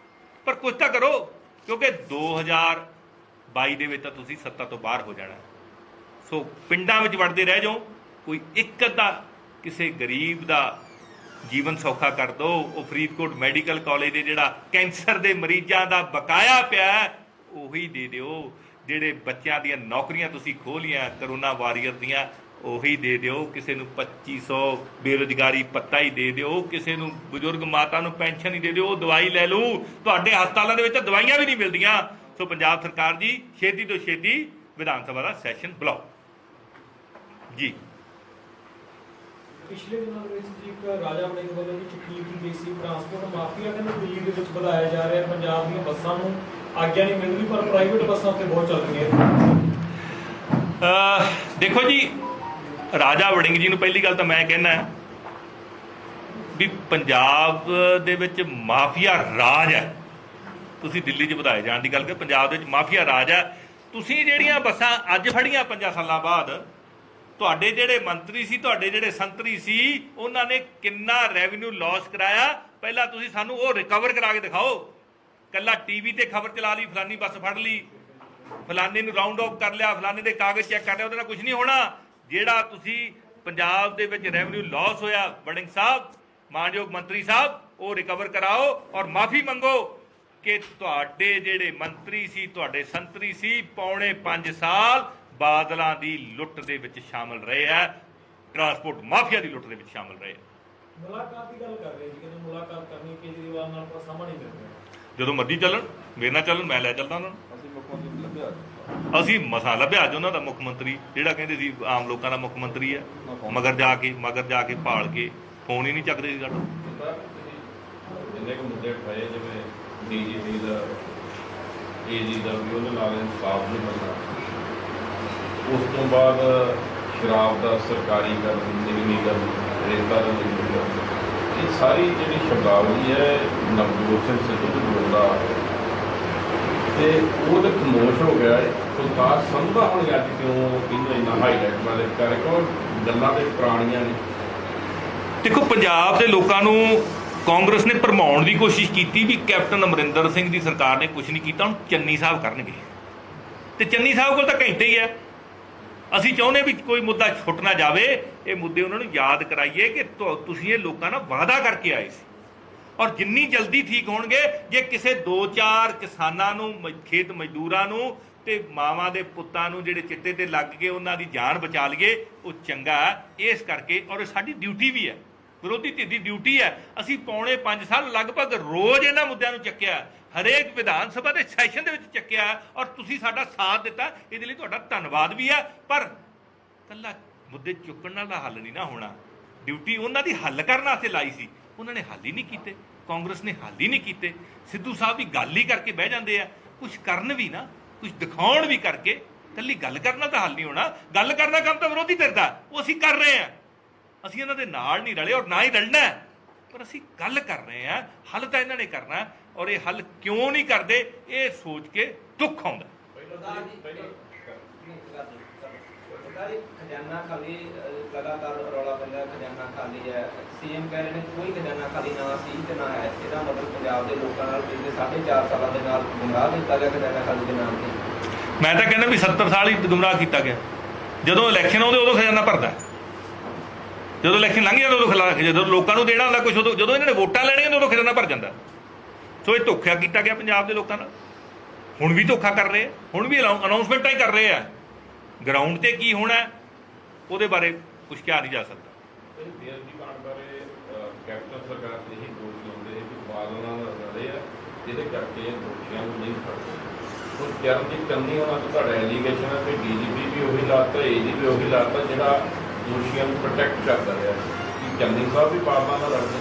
ਪਰ ਕੁਝ ਤਾਂ ਕਰੋ, ਕਿਉਂਕਿ 2022 ਦੇ ਵਿੱਚ ਤਾਂ ਤੁਸੀਂ ਸੱਤਾ ਤੋਂ ਬਾਹਰ ਹੋ ਜਾਣਾ। ਸੋ ਪਿੰਡਾਂ ਵਿੱਚ ਵੜਦੇ ਰਹਿ ਜਾਓ, ਕੋਈ ਇੱਕ ਅੱਧਾ ਕਿਸੇ ਗਰੀਬ ਦਾ ਜੀਵਨ ਸੌਖਾ ਕਰ ਦਿਓ। ਉਹ ਫਰੀਦਕੋਟ ਮੈਡੀਕਲ ਕਾਲਜ ਦੇ ਜਿਹੜਾ ਕੈਂਸਰ ਦੇ ਮਰੀਜ਼ਾਂ ਦਾ ਬਕਾਇਆ ਪਿਆ ਉਹੀ ਦੇ ਦਿਓ। ਜਿਹੜੇ ਬੱਚਿਆਂ ਦੀਆਂ ਨੌਕਰੀਆਂ ਤੁਸੀਂ ਖੋਲੀਆਂ ਕਰੋਨਾ ਵਾਰੀਅਰ ਦੀਆਂ ਉਹੀ ਦੇ ਦਿਓ। ਕਿਸੇ ਨੂੰ 2500 ਬੇਰੁਜ਼ਗਾਰੀ ਭੱਤਾ ਹੀ ਦੇ ਦਿਓ। ਕਿਸੇ ਨੂੰ ਬਜ਼ੁਰਗ ਮਾਤਾ ਨੂੰ ਪੈਨਸ਼ਨ ਹੀ ਦੇ ਦਿਓ। ਉਹ ਦਵਾਈ ਲੈ ਲਊ। ਤੁਹਾਡੇ ਹਸਪਤਾਲਾਂ ਦੇ ਵਿੱਚ ਤਾਂ ਦਵਾਈਆਂ ਵੀ ਨਹੀਂ ਮਿਲਦੀਆਂ। ਸੋ ਪੰਜਾਬ ਸਰਕਾਰ ਜੀ ਛੇਤੀ ਤੋਂ ਛੇਤੀ ਵਿਧਾਨ ਸਭਾ ਦਾ ਸੈਸ਼ਨ ਬੁਲਾਓ ਜੀ। ਪਿਛਲੇ ਦਿਨਾਂ ਦੇ ਵਿੱਚ ਜੀ ਇੱਕ ਰਾਜਾ ਵੜਿੰਗ ਵੱਲੋਂ ਵੀ ਚਿੱਠੀ ਲਿਖੀ ਗਈ ਸੀ ਟਰਾਂਸਪੋਰਟ ਮਾਫੀਆ ਕਹਿੰਦੇ ਦਿੱਲੀ ਦੇ ਵਿੱਚ ਵਧਾਇਆ ਜਾ ਰਿਹਾ। ਪੰਜਾਬ ਦੀਆਂ ਬੱਸਾਂ ਨੂੰ ਆਗਿਆ ਨਹੀਂ ਮਿਲ ਰਹੀ ਪਰ ਪ੍ਰਾਈਵੇਟ ਬੱਸਾਂ ਉੱਤੇ ਬਹੁਤ ਚੱਲ ਰਹੀਆਂ। ਦੇਖੋ ਜੀ, ਰਾਜਾ ਵੜਿੰਗ ਜੀ ਨੂੰ ਪਹਿਲੀ ਗੱਲ ਤਾਂ ਮੈਂ ਕਹਿਣਾ ਵੀ ਪੰਜਾਬ ਦੇ ਵਿੱਚ ਮਾਫੀਆ ਰਾਜ ਹੈ। ਤੁਸੀਂ ਦਿੱਲੀ 'ਚ ਵਧਾਏ ਜਾਣ ਦੀ ਗੱਲ ਕਰ, ਪੰਜਾਬ ਦੇ ਵਿੱਚ ਮਾਫੀਆ ਰਾਜ ਹੈ। ਤੁਸੀਂ ਜਿਹੜੀਆਂ ਬੱਸਾਂ ਅੱਜ ਫੜੀਆਂ 5 ਸਾਲਾਂ ਬਾਅਦ, ਤੁਹਾਡੇ ਜਿਹੜੇ ਮੰਤਰੀ ਸੀ, ਤੁਹਾਡੇ ਜਿਹੜੇ ਸੰਤਰੀ ਸੀ, ਉਹਨਾਂ ਨੇ ਕਿੰਨਾ ਰੈਵਨਿਊ ਲਾਸ ਕਰਾਇਆ ਪਹਿਲਾਂ ਤੁਸੀਂ ਸਾਨੂੰ ਉਹ ਰਿਕਵਰ ਕਰਾ ਕੇ ਦਿਖਾਓ। ਕੱਲਾ ਟੀਵੀ ਤੇ ਖਬਰ ਚਲਾ ਲਈ, ਫਲਾਨੀ ਬੱਸ ਫੜ ਲਈ, ਫਲਾਨੇ ਨੂੰ ਰਾਉਂਡ ਆਫ ਕਰ ਲਿਆ, ਫਲਾਨੇ ਦੇ ਕਾਗਜ਼ ਚੈੱਕ ਕਰ ਲਿਆ, ਉਹਦੇ ਨਾਲ ਕੁਝ ਨਹੀਂ ਹੋਣਾ। ਜਿਹੜਾ ਤੁਸੀਂ ਪੰਜਾਬ ਦੇ ਵਿੱਚ ਰੈਵਨਿਊ ਲਾਸ ਹੋਇਆ, ਵੜਿੰਗ ਸਾਹਿਬ, ਮਾਨਯੋਗ ਮੰਤਰੀ ਸਾਹਿਬ, ਉਹ ਰਿਕਵਰ ਕਰਾਓ ਔਰ ਮਾਫੀ ਮੰਗੋ ਕਿ ਤੁਹਾਡੇ ਜਿਹੜੇ ਮੰਤਰੀ ਸੀ, ਤੁਹਾਡੇ ਸੰਤਰੀ ਸੀ, ਪੌਣੇ 5 ਸਾਲ ਬਾਦਲਾਂ ਦੀ ਲੁੱਟ ਦੇ ਵਿੱਚ ਸ਼ਾਮਲ ਰਹੇ ਆ, ਟਰਾਂਸਪੋਰਟ ਮਾਫੀਆ ਦੀ ਲੁੱਟ ਦੇ ਵਿੱਚ ਸ਼ਾਮਲ ਰਹੇ ਆ। ਮੁਲਾਕਾਤ ਦੀ ਗੱਲ ਕਰ ਰਹੇ ਜੀ, ਕਹਿੰਦੇ ਮੁਲਾਕਾਤ ਕਰਨੀ ਕੇਜਰੀਵਾਲ ਨਾਲ, ਪਰ ਸਮਾਂ ਨਹੀਂ ਮਿਲ ਰਿਹਾ। ਜਦੋਂ ਮਰਜ਼ੀ ਚੱਲਣ, ਮੇਰੇ ਨਾਲ ਚੱਲਣ, ਮੈਂ ਲੈ ਚੱਲਦਾ ਉਹਨਾਂ ਨੂੰ। ਅਸੀਂ ਮਸਾ ਲੱਭਿਆ ਅੱਜ ਉਹਨਾਂ ਦਾ ਮੁੱਖ ਮੰਤਰੀ, ਜਿਹੜਾ ਕਹਿੰਦੇ ਸੀ ਆਮ ਲੋਕਾਂ ਦਾ ਮੁੱਖ ਮੰਤਰੀ ਹੈ। ਮਗਰ ਜਾ ਕੇ ਭਾਲ ਕੇ ਫੋਨ ਹੀ ਨਹੀਂ ਚੱਕਦੇ ਸੀ ਸਾਡਾ। ਜਿੰਨੇ ਕੁ ਮੁੱਦੇ ਉਠਾਏ, ਜਿਵੇਂ ਡੀਜੀਪੀ ਦਾ, ਏਜੀ ਦਾ ਵੀ ਉਹਦੇ ਨਾਲ ਇਨਸਾਫ ਨਹੀਂ ਮਿਲਦਾ। ਉਸ ਤੋਂ ਬਾਅਦ ਸ਼ਰਾਬ ਦਾ ਸਰਕਾਰੀਕਰਨ, ਨਿਗਮੀਕਰਨ, ਰੇਤਾ ਦਾ ਨਿਗਮੀਕਰਨ, ਇਹ ਸਾਰੀ ਜਿਹੜੀ ਸ਼ਬਦਾਵਲੀ ਹੈ ਨਵਜੋਤ ਸਿੰਘ ਸਿੱਧੂ ਦੇ ਬੋਲਦਾ ਤੇ ਉਹ ਤਾਂ ਖਮੋਸ਼ ਹੋ ਗਿਆ ਹੈ। ਸਰਕਾਰ ਸਮਝਦਾ ਹੁਣ ਅੱਜ ਕਿਉਂ ਇਹਨੂੰ ਇੰਨਾ ਹਾਈਲਾਈਟ ਵਾਲੇ ਕਰ, ਕਿਉਂ ਗੱਲਾਂ ਤੇ ਪੁਰਾਣੀਆਂ ਨੇ। ਦੇਖੋ, ਪੰਜਾਬ ਦੇ ਲੋਕਾਂ ਨੂੰ ਕਾਂਗਰਸ ਨੇ ਭਰਮਾਉਣ ਦੀ ਕੋਸ਼ਿਸ਼ ਕੀਤੀ ਵੀ ਕੈਪਟਨ ਅਮਰਿੰਦਰ ਸਿੰਘ ਦੀ ਸਰਕਾਰ ਨੇ ਕੁਝ ਨਹੀਂ ਕੀਤਾ, ਹੁਣ ਚੰਨੀ ਸਾਹਿਬ ਕਰਨਗੇ। ਤੇ ਚੰਨੀ ਸਾਹਿਬ ਕੋਲ ਤਾਂ ਘੰਟੇ ਹੀ ਹੈ। ਅਸੀਂ ਚਾਹੁੰਦੇ ਵੀ ਕੋਈ ਮੁੱਦਾ ਛੁੱਟ ਨਾ ਜਾਵੇ, ਇਹ ਮੁੱਦੇ ਉਹਨਾਂ ਨੂੰ ਯਾਦ ਕਰਾਈਏ ਕਿ ਤੁਸੀਂ ਇਹ ਲੋਕਾਂ ਨਾਲ ਵਾਅਦਾ ਕਰਕੇ ਆਏ ਸੀ ਔਰ ਜਿੰਨੀ ਜਲਦੀ ਠੀਕ ਹੋਣਗੇ। ਜੇ ਕਿਸੇ 2-4 ਕਿਸਾਨਾਂ ਨੂੰ, ਖੇਤ ਮਜ਼ਦੂਰਾਂ ਨੂੰ ਤੇ ਮਾਵਾਂ ਦੇ ਪੁੱਤਾਂ ਨੂੰ ਜਿਹੜੇ ਚਿੱਟੇ ਤੇ ਲੱਗ ਕੇ ਉਹਨਾਂ ਦੀ ਜਾਨ ਬਚਾ ਲਈਏ, ਉਹ ਚੰਗਾ। ਇਸ ਕਰਕੇ ਔਰ ਸਾਡੀ ਡਿਊਟੀ ਵੀ ਹੈ, ਵਿਰੋਧੀ ਧਿਰ ਦੀ ਡਿਊਟੀ ਹੈ। ਅਸੀਂ ਪੌਣੇ 5 ਸਾਲ ਲਗਭਗ ਰੋਜ਼ ਇਹਨਾਂ ਮੁੱਦਿਆਂ ਨੂੰ ਚੱਕਿਆ, ਹਰੇਕ ਵਿਧਾਨ ਸਭਾ ਦੇ ਸੈਸ਼ਨ ਦੇ ਵਿੱਚ ਚੱਕਿਆ ਔਰ ਤੁਸੀਂ ਸਾਡਾ ਸਾਥ ਦਿੱਤਾ। ਇਹਦੇ ਲਈ ਤੁਹਾਡਾ ਧੰਨਵਾਦ ਵੀ ਹੈ। ਪਰ ਇਕੱਲਾ ਮੁੱਦੇ ਚੁੱਕਣ ਨਾਲ ਦਾ ਹੱਲ ਨਹੀਂ ਨਾ ਹੋਣਾ। ਡਿਊਟੀ ਉਹਨਾਂ ਦੀ ਹੱਲ ਕਰਨ ਵਾਸਤੇ ਲਾਈ ਸੀ, ਉਹਨਾਂ ਨੇ ਹੱਲ ਹੀ ਨਹੀਂ ਕੀਤੇ। ਕਾਂਗਰਸ ਨੇ ਹੱਲ ਹੀ ਨਹੀਂ ਕੀਤੇ। ਸਿੱਧੂ ਸਾਹਿਬ ਵੀ ਗੱਲ ਹੀ ਕਰਕੇ ਬਹਿ ਜਾਂਦੇ ਆ, ਕੁਛ ਕਰਨ ਵੀ ਨਾ, ਕੁਛ ਦਿਖਾਉਣ ਵੀ ਕਰਕੇ। ਇਕੱਲੀ ਗੱਲ ਕਰਨ ਨਾਲ ਤਾਂ ਹੱਲ ਨਹੀਂ ਹੋਣਾ। ਗੱਲ ਕਰਨ ਦਾ ਕੰਮ ਤਾਂ ਵਿਰੋਧੀ ਧਿਰ ਦਾ, ਉਹ ਅਸੀਂ ਕਰ ਰਹੇ ਹਾਂ। ਅਸੀਂ ਇਹਨਾਂ ਦੇ ਨਾਲ ਨਹੀਂ ਰਲੇ ਔਰ ਨਾ ਹੀ ਰਲਣਾ, ਪਰ ਅਸੀਂ ਗੱਲ ਕਰ ਰਹੇ ਹਾਂ। ਹੱਲ ਤਾਂ ਇਹਨਾਂ ਨੇ ਕਰਨਾ ਔਰ ਇਹ ਹੱਲ ਕਿਉਂ ਨਹੀਂ ਕਰਦੇ ਇਹ ਸੋਚ ਕੇ ਦੁੱਖ ਆਉਂਦਾ। ਖਜ਼ਾਨਾ ਖਾਲੀ ਲਗਾਤਾਰ ਰੌਲਾ ਪੈਂਦਾ, ਖਜ਼ਾਨਾ ਖਾਲੀ ਹੈ। ਸੀਐਮ ਕਹਿ ਰਹੇ ਨੇ ਕੋਈ ਖਜ਼ਾਨਾ ਖਾਲੀ ਨਾ ਸੀ ਤੇ ਨਾ ਹੈ। ਇਹਦਾ ਮਤਲਬ ਪੰਜਾਬ ਦੇ ਲੋਕਾਂ ਨਾਲ ਪਿਛਲੇ 4.5 ਸਾਲਾਂ ਦੇ ਨਾਲ ਗੁੰਮਰਾਹ ਕੀਤਾ ਗਿਆ ਖਜ਼ਾਨਾ ਖਾਲੀ ਦੇ ਨਾਮ ਤੇ। ਮੈਂ ਤਾਂ ਕਹਿੰਦਾ ਵੀ 70 ਸਾਲ ਹੀ ਗੁੰਮਰਾਹ ਕੀਤਾ ਗਿਆ। ਜਦੋਂ ਇਲੈਕਸ਼ਨ ਆਉਂਦੇ ਉਦੋਂ ਖਜ਼ਾਨਾ ਭਰਦਾ, ਜਦੋਂ ਇਲੈਕਸ਼ਨ ਲੰਘ ਜਾਂਦਾ ਉਦੋਂ ਜਦੋਂ ਲੋਕਾਂ ਨੂੰ ਦੇਣਾ ਹੁੰਦਾ ਕੁਛ, ਉਦੋਂ ਜਦੋਂ ਇਹਨਾਂ ਨੇ ਵੋਟਾਂ ਲੈਣੀਆਂ ਉਦੋਂ ਖਜ਼ਾਨਾ ਭਰ ਜਾਂਦਾ। ਸੋ ਇਹ ਧੋਖਾ ਕੀਤਾ ਗਿਆ ਪੰਜਾਬ ਦੇ ਲੋਕਾਂ ਨਾਲ। ਹੁਣ ਵੀ ਧੋਖਾ ਕਰ ਰਹੇ ਆ, ਹੁਣ ਵੀ ਅਨਾਊਂਸਮੈਂਟਾਂ ਹੀ ਕਰ ਰਹੇ ਆ। ਗਰਾਊਂਡ ਤੇ ਕੀ ਹੋਣਾ ਉਹਦੇ ਬਾਰੇ ਕੁਝ ਕਿਹਾ ਨਹੀਂ ਜਾ ਸਕਦਾ। ਬੇਅਦਬੀ ਕਾਂਡ ਬਾਰੇ ਬਾਦਲ ਨਾਲ ਰਲੇ ਆ, ਜਿਹਦੇ ਕਰਕੇ ਇਹ ਦੋਸ਼ੀਆਂ ਨੂੰ ਨਹੀਂ ਫੜਦੇ। ਹੁਣ ਚਰਨਜੀਤ ਚੰਨੀ ਉਹਨਾਂ ਤੋਂ ਤੁਹਾਡਾ ਐਲੀਗੇਸ਼ਨ ਹੈ ਕਿ ਡੀਜੀਪੀ ਵੀ ਉਹੀ ਲਾਤਾ, ਏਜੀਪੀ ਉਹੀ ਲਾਤਾ ਜਿਹੜਾ ਦੋਸ਼ੀਆਂ ਨੂੰ ਪ੍ਰੋਟੈਕਟ ਕਰਦਾ ਰਿਹਾ। ਕਿ ਚੰਨੀ ਸਾਹਿਬ ਵੀ ਬਾਦਲਾਂ ਨਾਲ ਲੜਦੇ?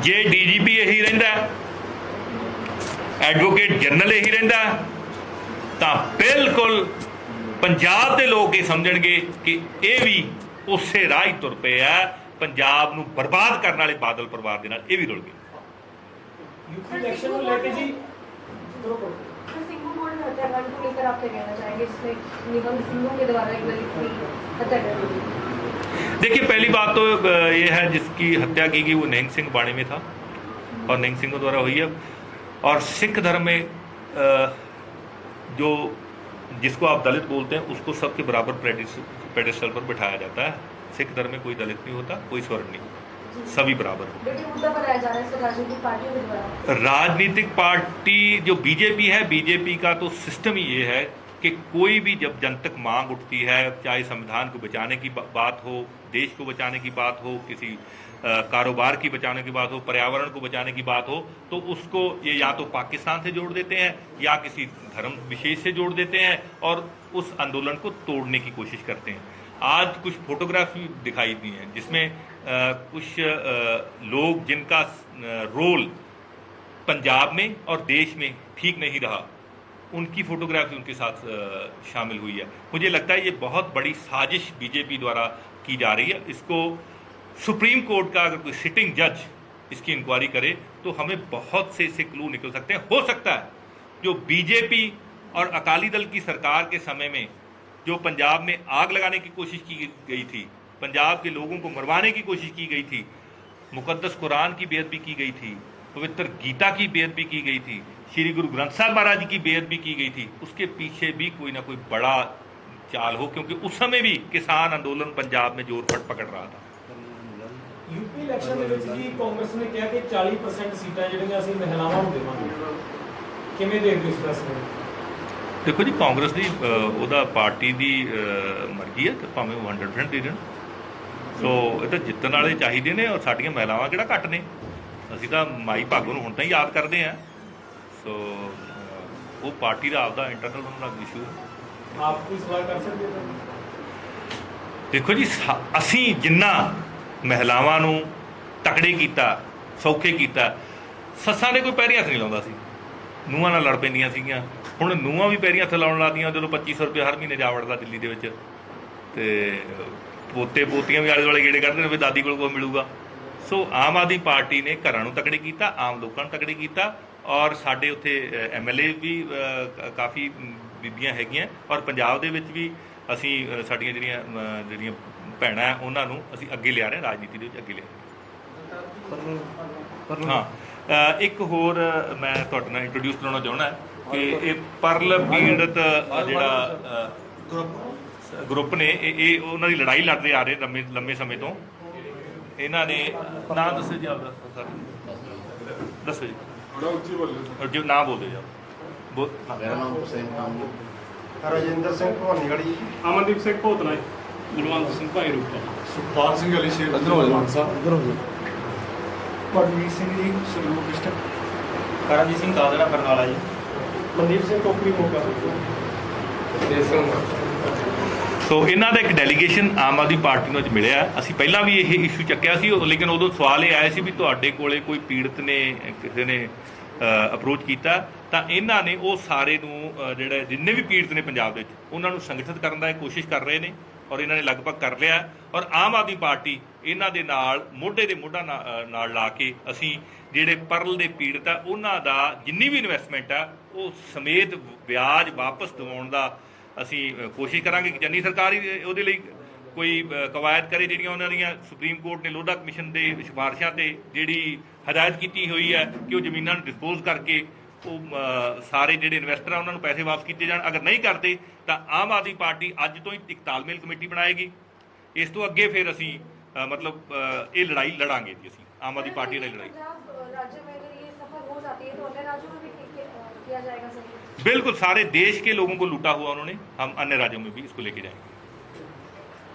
ਜੇ ਡੀਜੀਪੀ ਇਹੀ ਰਹਿੰਦਾ, ਐਡਵੋਕੇਟ ਜਨਰਲ ਇਹੀ ਰਹਿੰਦਾ, ਤਾਂ ਬਿਲਕੁਲ ਪੰਜਾਬ ਦੇ ਲੋਕ ਇਹ ਸਮਝਣਗੇ ਕਿ ਇਹ ਵੀ ਉਸੇ ਰਾਹ ਹੀ ਤੁਰ ਪਏ ਆ, ਪੰਜਾਬ ਨੂੰ ਬਰਬਾਦ ਕਰਨ ਵਾਲੇ ਬਾਦਲ ਪਰਿਵਾਰ ਦੇ ਨਾਲ ਇਹ ਵੀ ਰੁਲ ਗਏ। यूपी इलेक्शन को लेके जी सिंघू बोर्ड हत्याकांड को लेकर आप क्या कहना चाहेंगे, जिसमें निगम सिंघू के द्वारा एक दलित की हत्या कर दी गई? देखिए, पहली बात तो ये है जिसकी हत्या की गई वो निहंग सिंह बाणे में था और निहंग सिंह द्वारा हुई है। और सिख धर्म में जो जिसको आप दलित बोलते हैं उसको सबके बराबर पेडेस्टल पर बिठाया जाता है। सिख धर्म में कोई दलित नहीं होता, कोई स्वर्ण नहीं, सभी बराबर हो। लेकिन मुद्दा बनाया जा रहा है सर राजनीतिक पार्टियों के द्वारा। राजनीतिक पार्टी जो बीजेपी है, बीजेपी का तो सिस्टम ही ये है कि कोई भी जब जनतक मांग उठती है, चाहे संविधान को बचाने की बात हो, देश को बचाने की बात हो, किसी कारोबार की बचाने की बात हो, पर्यावरण को बचाने की बात हो, तो उसको ये या तो पाकिस्तान से जोड़ देते हैं या किसी धर्म विशेष से जोड़ देते हैं और उस आंदोलन को तोड़ने की कोशिश करते हैं। आज कुछ फोटोग्राफी दिखाई दी हैं जिसमें कुछ लोग जिनका रोल पंजाब में और देश में ठीक नहीं रहा, उनकी फोटोग्राफी उनके साथ शामिल हुई है। मुझे लगता है ये बहुत बड़ी साजिश बीजेपी द्वारा की जा रही है। इसको सुप्रीम कोर्ट का अगर कोई सिटिंग जज इसकी इंक्वायरी करे तो हमें बहुत से इससे क्लू निकल सकते हैं। हो सकता है जो बीजेपी और अकाली दल की सरकार के समय में जो पंजाब में आग लगाने की कोशिश की गई थी, पंजाब के लोगों को मरवाने की कोशिश की गई थी, मुकद्दस कुरान की बेअदबी की गई थी, पवित्र गीता की बेअदबी की गई थी, श्री गुरु ग्रंथ साहब महाराज जी की बेअदबी की गई थी, उसके पीछे भी कोई ना कोई बड़ा चाल हो, क्योंकि उस समय भी किसान आंदोलन पंजाब में जोर पकड़ रहा था। यूपी इलेक्शन ਦੇ ਵਿੱਚ ਜੀ ਕਾਂਗਰਸ ਨੇ ਕਿਹਾ ਕਿ 40% ਸੀਟਾਂ ਜਿਹੜੀਆਂ ਅਸੀਂ ਮਹਿਲਾਵਾਂ ਨੂੰ ਦੇਵਾਂਗੇ, ਕਿਵੇਂ ਦੇਖਦੇ ਹੋ ਇਸ ਫੈਸਲੇ ਨੂੰ? देखो जी, कांग्रेस की ਉਹਦਾ ਪਾਰਟੀ ਦੀ ਮਰਜ਼ੀ ਹੈ, ਤੇ ਭਾਵੇਂ ਉਹ 100% ਦੇ ਦੇਣ। ਸੋ ਇਹ ਤਾਂ ਜਿੱਤਣ ਵਾਲੇ ਚਾਹੀਦੇ ਨੇ, ਔਰ ਸਾਡੀਆਂ ਮਹਿਲਾਵਾਂ ਕਿਹੜਾ ਘੱਟ ਨੇ। ਅਸੀਂ ਤਾਂ ਮਾਈ ਭਾਗੋ ਨੂੰ ਹੁਣ ਤਾਂ ਹੀ ਯਾਦ ਕਰਦੇ ਹਾਂ। ਸੋ ਉਹ ਪਾਰਟੀ ਦਾ ਆਪਦਾ ਇੰਟਰਨਲ ਉਹਨਾਂ ਦਾ ਇਸ਼ੂ ਹੈ। ਆਪ ਕੋਈ ਸਵਾਲ ਕਰ ਸਕਦੇ ਹੋ? ਦੇਖੋ ਜੀ, ਅਸੀਂ ਜਿੰਨਾ ਮਹਿਲਾਵਾਂ ਨੂੰ ਤਕੜੇ ਕੀਤਾ, ਸੌਖੇ ਕੀਤਾ, ਸੱਸਾਂ ਦੇ ਕੋਈ ਪੈਰੀਂ ਹੱਥ ਨਹੀਂ ਲਾਉਂਦਾ ਸੀ, ਨੂੰਹਾਂ ਨਾਲ ਲੜ ਪੈਂਦੀਆਂ ਸੀਗੀਆਂ। ਹੁਣ ਨੂੰਹਾਂ ਵੀ ਪੈਰੀਂ ਹੱਥ ਲਾਉਣ ਲੱਗਦੀਆਂ ਜਦੋਂ 2500 ਰੁਪਏ ਹਰ ਮਹੀਨੇ ਜਾ ਵੜਦਾ ਦਿੱਲੀ ਦੇ ਵਿੱਚ, ਤੇ ਪੋਤੇ ਪੋਤੀਆਂ ਵੀ ਆਲੇ ਦੁਆਲੇ ਗੇੜੇ ਕੱਢਦੇ ਨੇ ਵੀ ਦਾਦੀ ਕੋਲ ਕੁਛ ਮਿਲੂਗਾ। ਸੋ ਆਮ ਆਦਮੀ ਪਾਰਟੀ ਨੇ ਘਰਾਂ ਨੂੰ ਤਕੜੇ ਕੀਤਾ, ਆਮ ਲੋਕਾਂ ਨੂੰ ਤਕੜੇ ਕੀਤਾ, ਔਰ ਸਾਡੇ ਉੱਥੇ MLA ਵੀ ਕਾਫੀ ਬੀਬੀਆਂ ਹੈਗੀਆਂ, ਔਰ ਪੰਜਾਬ ਦੇ ਵਿੱਚ ਵੀ ਅਸੀਂ ਸਾਡੀਆਂ ਜਿਹੜੀਆਂ ਭੈਣਾਂ ਹੈ ਉਹਨਾਂ ਨੂੰ ਅਸੀਂ ਅੱਗੇ ਲਿਆ ਰਹੇ, ਰਾਜਨੀਤੀ ਦੇ ਵਿੱਚ ਅੱਗੇ ਲਿਆ ਰਹੇ। ਹਾਂ, ਇੱਕ ਹੋਰ ਮੈਂ ਤੁਹਾਡੇ ਨਾਲ ਇੰਟਰੋਡਿਊਸ ਕਰਾਉਣਾ ਚਾਹੁੰਦਾ ਕਿ ਇਹ ਪਰਲ ਪੀੜਤ ਜਿਹੜਾ ਗਰੁੱਪ ਨੇ, ਇਹ ਉਹਨਾਂ ਦੀ ਲੜਾਈ ਲੜਦੇ ਆ ਰਹੇ ਲੰਮੇ ਸਮੇਂ ਤੋਂ। ਇਹਨਾਂ ਨੇ ਨਾਂ ਦੱਸੋ ਜੀ ਆਪਦਾ, ਦੱਸੋ ਜੀ, ਜੀ ਨਾਂ ਬੋਲਦੇ ਜੀ। ਮੇਰਾ ਨਾਮ ਹੁਸੈਨ ਖਾਨ ਜੀ, ਰਜਿੰਦਰ ਸਿੰਘ ਭਵਾਨੀਗੜ੍ਹ, ਅਮਨਦੀਪ ਸਿੰਘ ਭੋਤਲਾ, ਗੁਰਵੰਤ ਸਿੰਘ ਭਾਈ ਰੂਪਾ, ਸੁਖਪਾਲ ਸਿੰਘ ਅਲੀ ਸ਼ੇਰ, ਪਰਮਜੀਤ ਸਿੰਘ ਜੀ, ਸੰਗਰੂਰ ਡਿਸਟ੍ਰਿਕਟ, ਕਰਨਜੀਤ ਸਿੰਘ ਕਾਦੜਾ ਬਰਨਾਲਾ ਜੀ, ਮਨਦੀਪ ਸਿੰਘ ਟੋਕਰੀ ਮੋਗਾ। ਸੋ ਇਹਨਾਂ ਦਾ ਇੱਕ ਡੈਲੀਗੇਸ਼ਨ ਆਮ ਆਦਮੀ ਪਾਰਟੀ ਨੂੰ ਅੱਜ ਮਿਲਿਆ। ਅਸੀਂ ਪਹਿਲਾਂ ਵੀ ਇਹ ਇਸ਼ੂ ਚੱਕਿਆ ਸੀ, ਲੇਕਿਨ ਉਦੋਂ ਸਵਾਲ ਇਹ ਆਇਆ ਸੀ ਵੀ ਤੁਹਾਡੇ ਕੋਲੇ ਕੋਈ ਪੀੜਤ ਨੇ, ਕਿਸੇ ਨੇ ਅਪਰੋਚ ਕੀਤਾ, ਤਾਂ ਇਹਨਾਂ ਨੇ ਉਹ ਸਾਰੇ ਨੂੰ ਜਿਹੜੇ ਜਿੰਨੇ ਵੀ ਪੀੜਤ ਨੇ ਪੰਜਾਬ ਦੇ ਵਿੱਚ, ਉਹਨਾਂ ਨੂੰ ਸੰਗਠਿਤ ਕਰਨ ਦਾ ਇਹ ਕੋਸ਼ਿਸ਼ ਕਰ ਰਹੇ ਨੇ, ਔਰ ਇਹਨਾਂ ਨੇ ਲਗਭਗ ਕਰ ਲਿਆ। ਔਰ ਆਮ ਆਦਮੀ ਪਾਰਟੀ ਇਹਨਾਂ ਦੇ ਨਾਲ ਮੋਢੇ ਦੇ ਮੋਢਾ ਨਾਲ ਲਾ ਕੇ ਅਸੀਂ ਜਿਹੜੇ ਪਰਲ ਦੇ ਪੀੜਤ ਆ ਉਹਨਾਂ ਦਾ ਜਿੰਨੀ ਵੀ ਇਨਵੈਸਟਮੈਂਟ ਆ ਉਹ ਸਮੇਤ ਵਿਆਜ ਵਾਪਸ ਦਿਵਾਉਣ ਦਾ ਅਸੀਂ ਕੋਸ਼ਿਸ਼ ਕਰਾਂਗੇ ਕਿ ਚੰਨੀ ਸਰਕਾਰ ਹੀ ਉਹਦੇ ਲਈ ਕੋਈ ਕਵਾਇਦ ਕਰੇ, ਜਿਹੜੀਆਂ ਉਹਨਾਂ ਦੀਆਂ ਸੁਪਰੀਮ ਕੋਰਟ ਨੇ ਲੋਧਾ ਕਮਿਸ਼ਨ ਦੇ ਸਿਫਾਰਿਸ਼ਾਂ ਤੇ ਜਿਹੜੀ ਹਦਾਇਤ ਕੀਤੀ ਹੋਈ ਹੈ ਕਿ ਉਹ ਜ਼ਮੀਨਾਂ ਨੂੰ ਡਿਸਪੋਜ਼ ਕਰਕੇ ਉਹ ਸਾਰੇ ਜਿਹੜੇ ਇਨਵੈਸਟਰ ਆ ਉਹਨਾਂ ਨੂੰ ਪੈਸੇ ਵਾਪਸ ਕੀਤੇ ਜਾਣ। ਅਗਰ ਨਹੀਂ ਕਰਦੇ ਤਾਂ ਆਮ ਆਦਮੀ ਪਾਰਟੀ ਅੱਜ ਤੋਂ ਹੀ ਇੱਕ ਤਾਲਮੇਲ ਕਮੇਟੀ ਬਣਾਏਗੀ। ਇਸ ਤੋਂ ਅੱਗੇ ਫਿਰ ਅਸੀਂ ਮਤਲਬ ਇਹ ਲੜਾਈ ਲੜਾਂਗੇ ਜੀ, ਅਸੀਂ ਆਮ आदमी पार्टी ने लड़ाई। राज्य में अगर ये सफल हो जाती है तो अन्य राज्यों में भी किया जाएगा सर? बिल्कुल, सारे देश के लोगों को लूटा हुआ उन्होंने, हम अन्य राज्यों में भी इसको लेके जाएंगे।